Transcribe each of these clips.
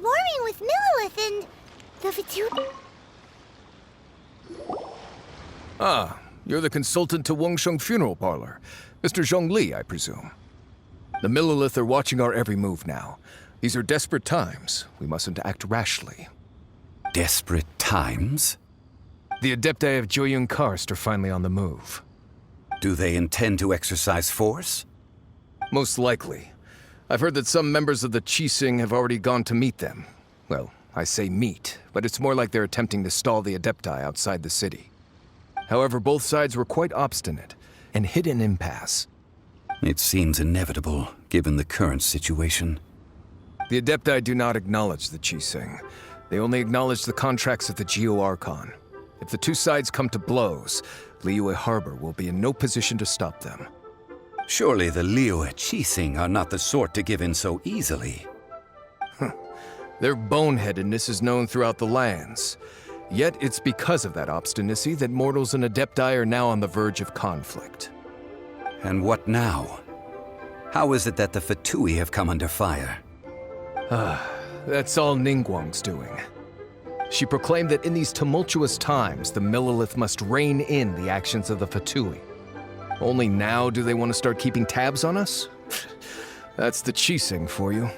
swarming with Millilith and the Vitu... Ah, you're the consultant to Wangsheng Funeral Parlor. Mr. Zhongli, I presume. The Millilith are watching our every move now. These are desperate times. We mustn't act rashly. Desperate times? The Adepti of Joyun Karst are finally on the move. Do they intend to exercise force? Most likely. I've heard that some members of the Qixing have already gone to meet them. Well, I say meet, but it's more like they're attempting to stall the Adepti outside the city. However, both sides were quite obstinate and hit an impasse. It seems inevitable, given the current situation. The Adepti do not acknowledge the Qixing. They only acknowledge the contracts of the Geo-Archon. If the two sides come to blows, Liyue Harbor will be in no position to stop them. Surely the Liyue Qixing are not the sort to give in so easily. Their boneheadedness is known throughout the lands. Yet it's because of that obstinacy that mortals and Adepti are now on the verge of conflict. And what now? How is it that the Fatui have come under fire? That's all Ningguang's doing. She proclaimed that in these tumultuous times, the Millilith must rein in the actions of the Fatui. Only now do they want to start keeping tabs on us? That's the Qixing for you.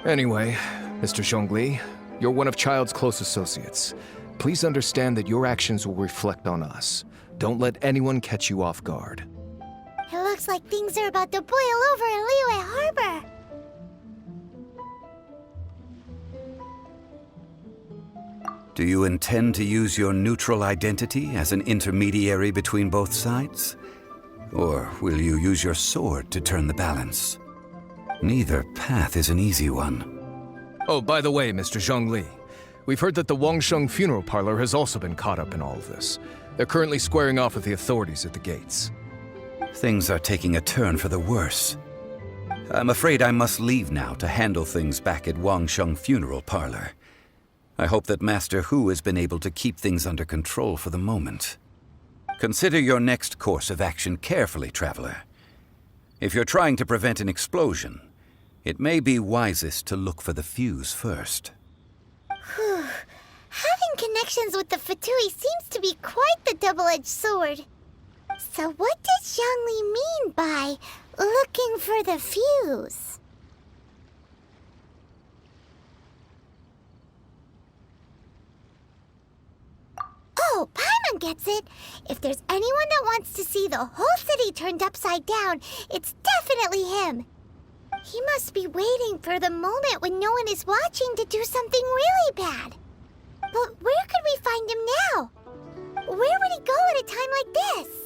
Anyway, Mr. Zhongli, you're one of Childe's close associates. Please understand that your actions will reflect on us. Don't let anyone catch you off guard. It looks like things are about to boil over in Liyue Harbor. Do you intend to use your neutral identity as an intermediary between both sides? Or will you use your sword to turn the balance? Neither path is an easy one. Oh, by the way, Mr. Zhongli, we've heard that the Wangsheng Funeral Parlor has also been caught up in all of this. They're currently squaring off with the authorities at the gates. Things are taking a turn for the worse. I'm afraid I must leave now to handle things back at Wangsheng Funeral Parlor. I hope that Master Hu has been able to keep things under control for the moment. Consider your next course of action carefully, Traveler. If you're trying to prevent an explosion, it may be wisest to look for the fuse first. Whew. Having connections with the Fatui seems to be quite the double-edged sword. So what does Zhongli mean by looking for the fuse? Oh, Paimon gets it. If there's anyone that wants to see the whole city turned upside down, it's definitely him. He must be waiting for the moment when no one is watching to do something really bad. But where could we find him now? Where would he go at a time like this?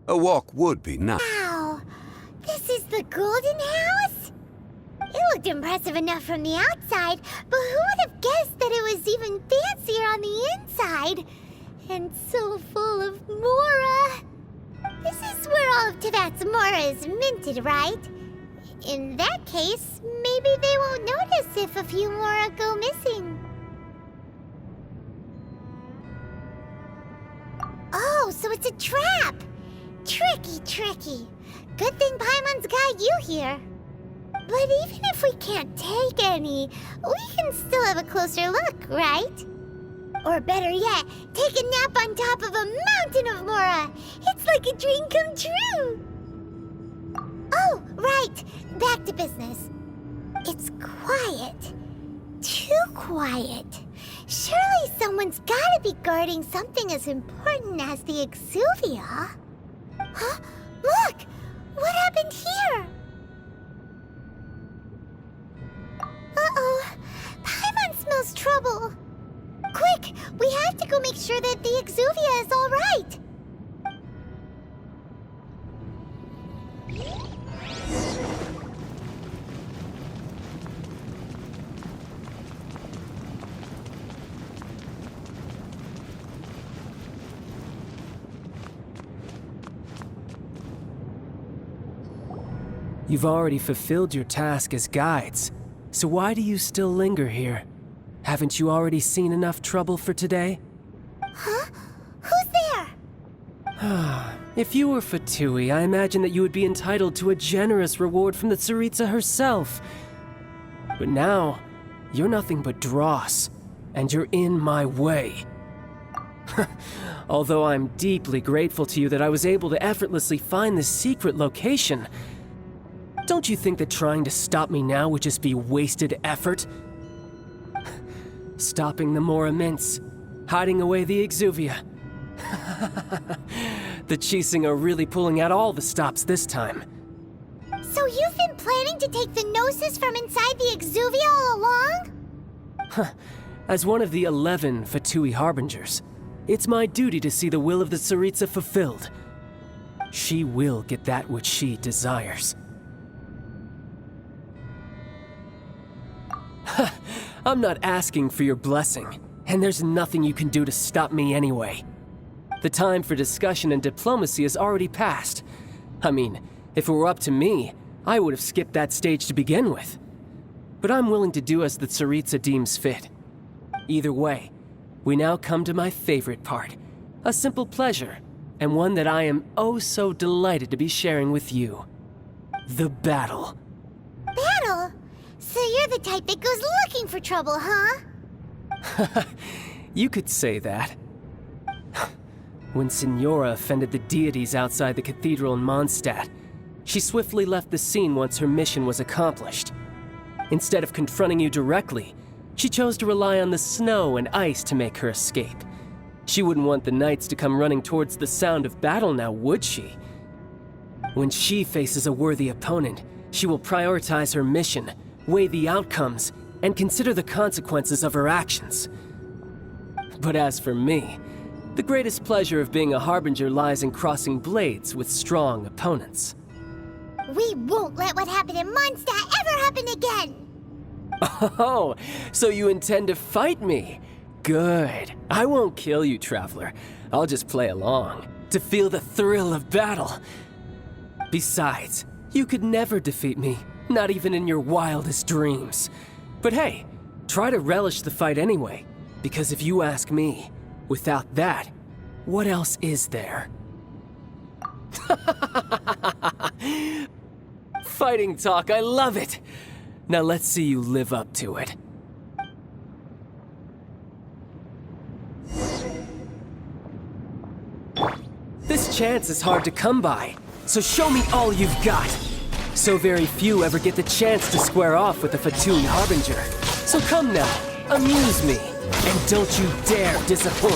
A walk would be nice. Wow, this is the Golden House? It looked impressive enough from the outside, but who would have guessed that it was even fancier on the inside? And so full of Mora. This is where all of Teyvat's Mora is minted, right? In that case, maybe they won't notice if a few Mora go missing. Oh, so it's a trap! Tricky, tricky. Good thing Paimon's got you here. But even if we can't take any, we can still have a closer look, right? Or better yet, take a nap on top of a mountain of Mora. It's like a dream come true. Oh, right. Back to business. It's quiet. Too quiet. Surely someone's gotta be guarding something as important as the Exuvia. Huh? Look! What happened here? Uh-oh. Paimon smells trouble. Quick! We have to go make sure that the Exuvia is all right. You've already fulfilled your task as guides, so why do you still linger here? Haven't you already seen enough trouble for today? Huh? Who's there? If you were Fatui, I imagine that you would be entitled to a generous reward from the Tsaritsa herself. But now, you're nothing but dross, and you're in my way. Although I'm deeply grateful to you that I was able to effortlessly find this secret location, don't you think that trying to stop me now would just be wasted effort? Stopping the more immense, hiding away the Exuvia. The Chising are really pulling out all the stops this time. So you've been planning to take the Gnosis from inside the Exuvia all along? As one of the 11 Fatui Harbingers, it's my duty to see the will of the Tsaritsa fulfilled. She will get that which she desires. I'm not asking for your blessing, and there's nothing you can do to stop me anyway. The time for discussion and diplomacy has already passed. I mean, if it were up to me, I would have skipped that stage to begin with. But I'm willing to do as the Tsaritsa deems fit. Either way, we now come to my favorite part. A simple pleasure, and one that I am oh so delighted to be sharing with you. The battle. Battle? So you're the type that goes looking for trouble, huh? You could say that. When Signora offended the deities outside the cathedral in Mondstadt, she swiftly left the scene once her mission was accomplished. Instead of confronting you directly, she chose to rely on the snow and ice to make her escape. She wouldn't want the knights to come running towards the sound of battle now, would she? When she faces a worthy opponent, she will prioritize her mission, weigh the outcomes, and consider the consequences of her actions. But as for me, the greatest pleasure of being a Harbinger lies in crossing blades with strong opponents. We won't let what happened in Mondstadt ever happen again! Oh, so you intend to fight me? Good. I won't kill you, Traveler. I'll just play along, to feel the thrill of battle. Besides, you could never defeat me, not even in your wildest dreams. But hey, try to relish the fight anyway, because if you ask me, without that, what else is there? Fighting talk, I love it! Now let's see you live up to it. This chance is hard to come by, so show me all you've got. So very few ever get the chance to square off with a Fatui Harbinger. So come now, amuse me, and don't you dare disappoint.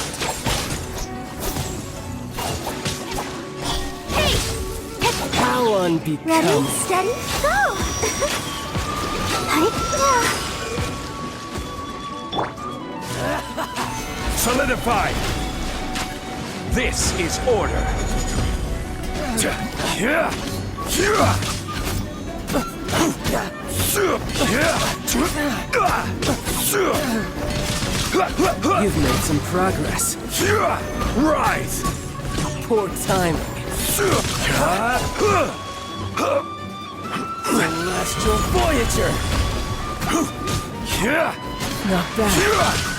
Hey! How unbecoming. Ready, steady, go! Solidify! This is order! You've made some progress. Rise! Poor timing. Celestial Voyager! Not bad.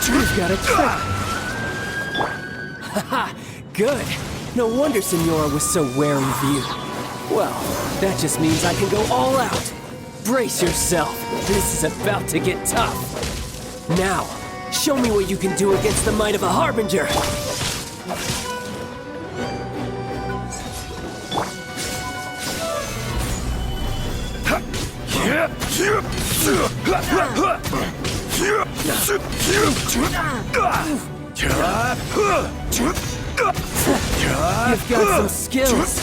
You've got a trick. Haha, good. No wonder Signora was so wary of you. Well, that just means I can go all out. Brace yourself. This is about to get tough. Now, show me what you can do against the might of a Harbinger. You've got some skills.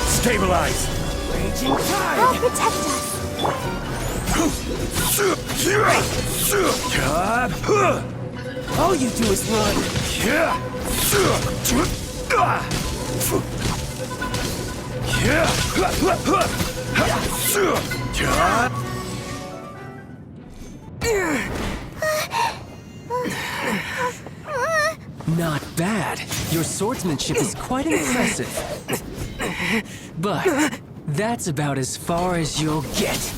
Stabilize! Raging I'll tide. protect us. All you do is run. Not bad. Your swordsmanship is quite impressive. But that's about as far as you'll get.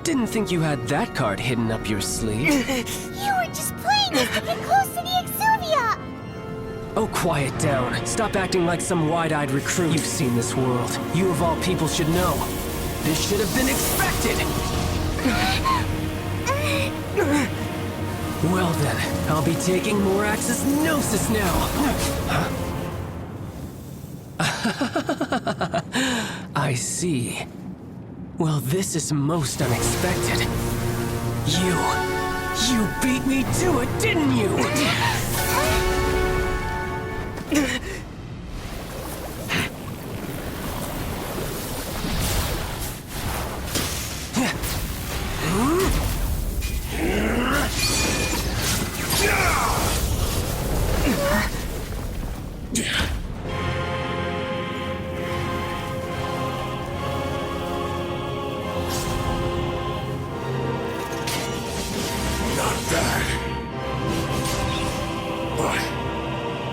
Didn't think you had that card hidden up your sleeve. You were just playing us to get close to the Exuvia! Oh, quiet down. Stop acting like some wide-eyed recruit. You've seen this world. You of all people should know. This should have been expected! Well then, I'll be taking Morax's Gnosis now! I see. Well, this is most unexpected. You beat me to it, didn't you?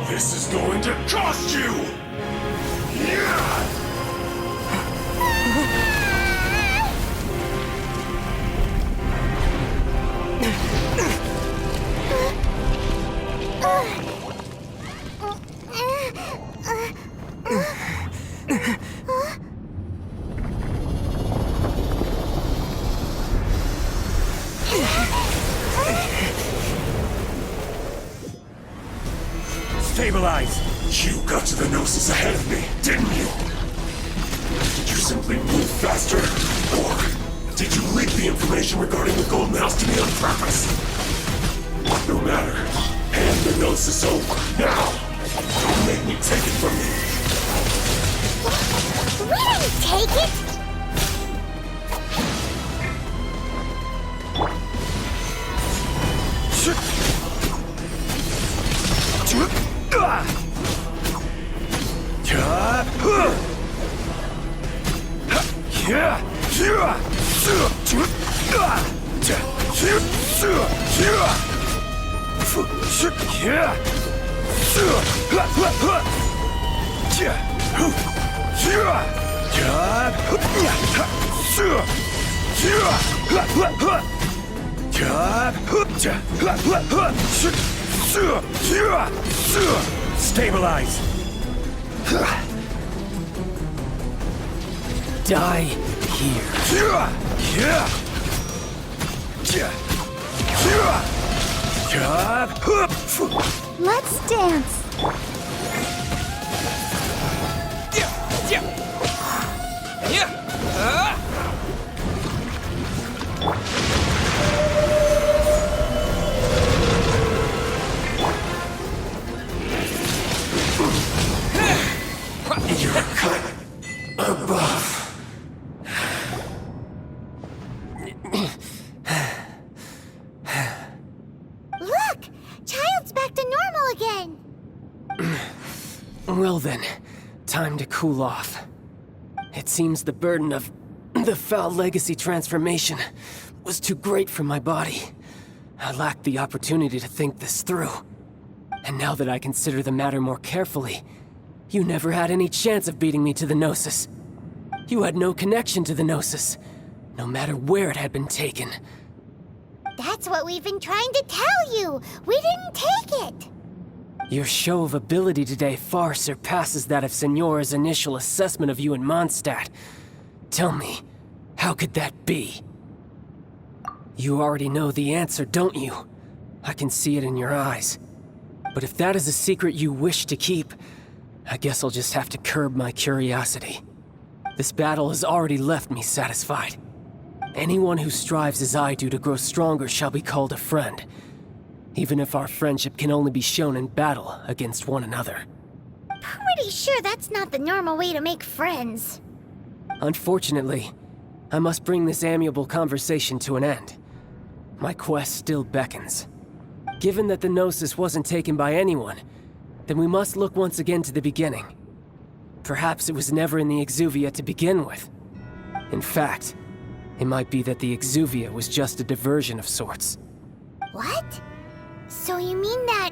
This is going to cost you! Stabilize! You got to the Gnosis ahead of me, didn't you? Did you simply move faster? Or did you leak the information regarding the Golden House to me on purpose? No matter. Hand the Gnosis over, now! Don't make me take it from you! We didn't take it! Stabilize! Die here. Let's dance. You're cut above. Look! Child's back to normal again! Well then, time to cool off. It seems the burden of the foul legacy transformation was too great for my body. I lacked the opportunity to think this through. And now that I consider the matter more carefully, you never had any chance of beating me to the Gnosis. You had no connection to the Gnosis, no matter where it had been taken. That's what we've been trying to tell you! We didn't take it! Your show of ability today far surpasses that of Signora's initial assessment of you in Mondstadt. Tell me, how could that be? You already know the answer, don't you? I can see it in your eyes. But if that is a secret you wish to keep, I guess I'll just have to curb my curiosity. This battle has already left me satisfied. Anyone who strives as I do to grow stronger shall be called a friend, even if our friendship can only be shown in battle against one another. Pretty sure that's not the normal way to make friends. Unfortunately, I must bring this amiable conversation to an end. My quest still beckons. Given that the Gnosis wasn't taken by anyone, then we must look once again to the beginning. Perhaps it was never in the Exuvia to begin with. In fact, it might be that the Exuvia was just a diversion of sorts. What? So you mean that...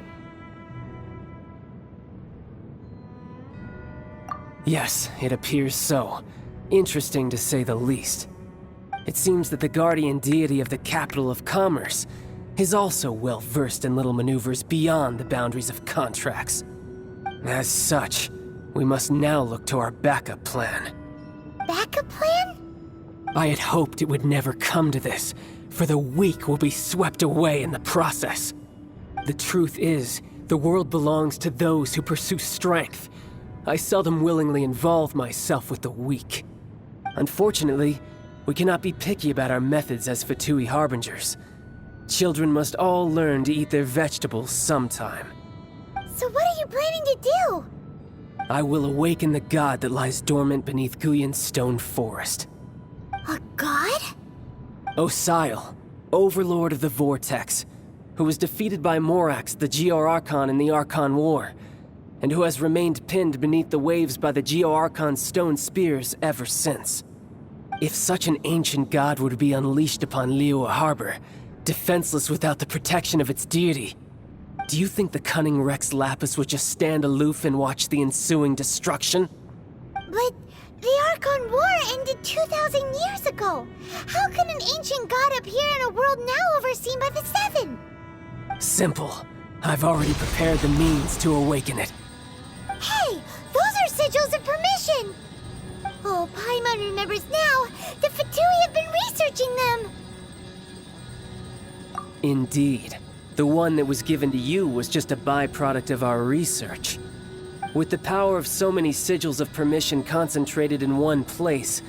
Yes, it appears so. Interesting to say the least. It seems that the guardian deity of the capital of commerce is also well versed in little maneuvers beyond the boundaries of contracts. As such, we must now look to our backup plan. Backup plan? I had hoped it would never come to this, for the weak will be swept away in the process. The truth is, the world belongs to those who pursue strength. I seldom willingly involve myself with the weak. Unfortunately, we cannot be picky about our methods as Fatui harbingers. Children must all learn to eat their vegetables sometime. So what are you planning to do? I will awaken the god that lies dormant beneath Guyon's stone forest. A god? Osial, overlord of the Vortex, who was defeated by Morax, the Geo-Archon in the Archon War, and who has remained pinned beneath the waves by the Geo-Archon's stone spears ever since. If such an ancient god were to be unleashed upon Liyue Harbor, defenseless without the protection of its deity, do you think the cunning Rex Lapis would just stand aloof and watch the ensuing destruction? But the Archon War ended 2,000 years ago. How can an ancient god appear in a world now overseen by the Seven? Simple. I've already prepared the means to awaken it. Hey, those are sigils of permission! Oh, Paimon remembers now. The Fatui have been researching them. Indeed. The one that was given to you was just a byproduct of our research. With the power of so many sigils of permission concentrated in one place,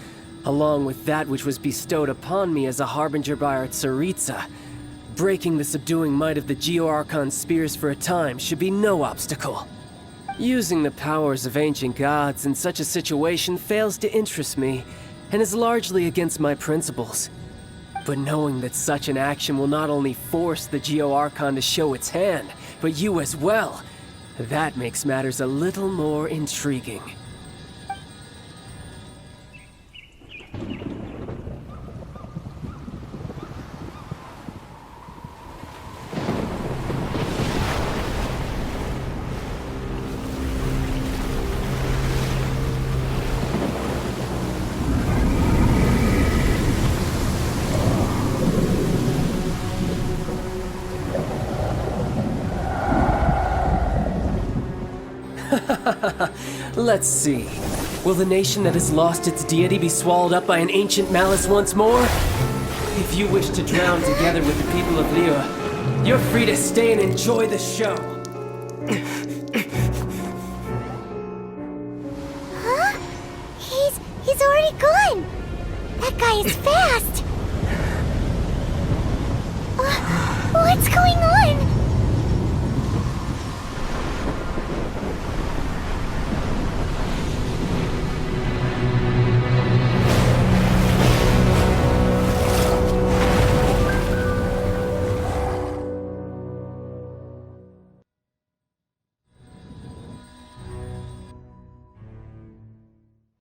along with that which was bestowed upon me as a harbinger by our Tsaritsa, breaking the subduing might of the Geo-Archon spears for a time should be no obstacle. Using the powers of ancient gods in such a situation fails to interest me, and is largely against my principles. But knowing that such an action will not only force the Geo-Archon to show its hand, but you as well, that makes matters a little more intriguing. Let's see. Will the nation that has lost its deity be swallowed up by an ancient malice once more? If you wish to drown together with the people of Liyue, you're free to stay and enjoy the show. Huh? He's already gone. That guy is fast. What's going on?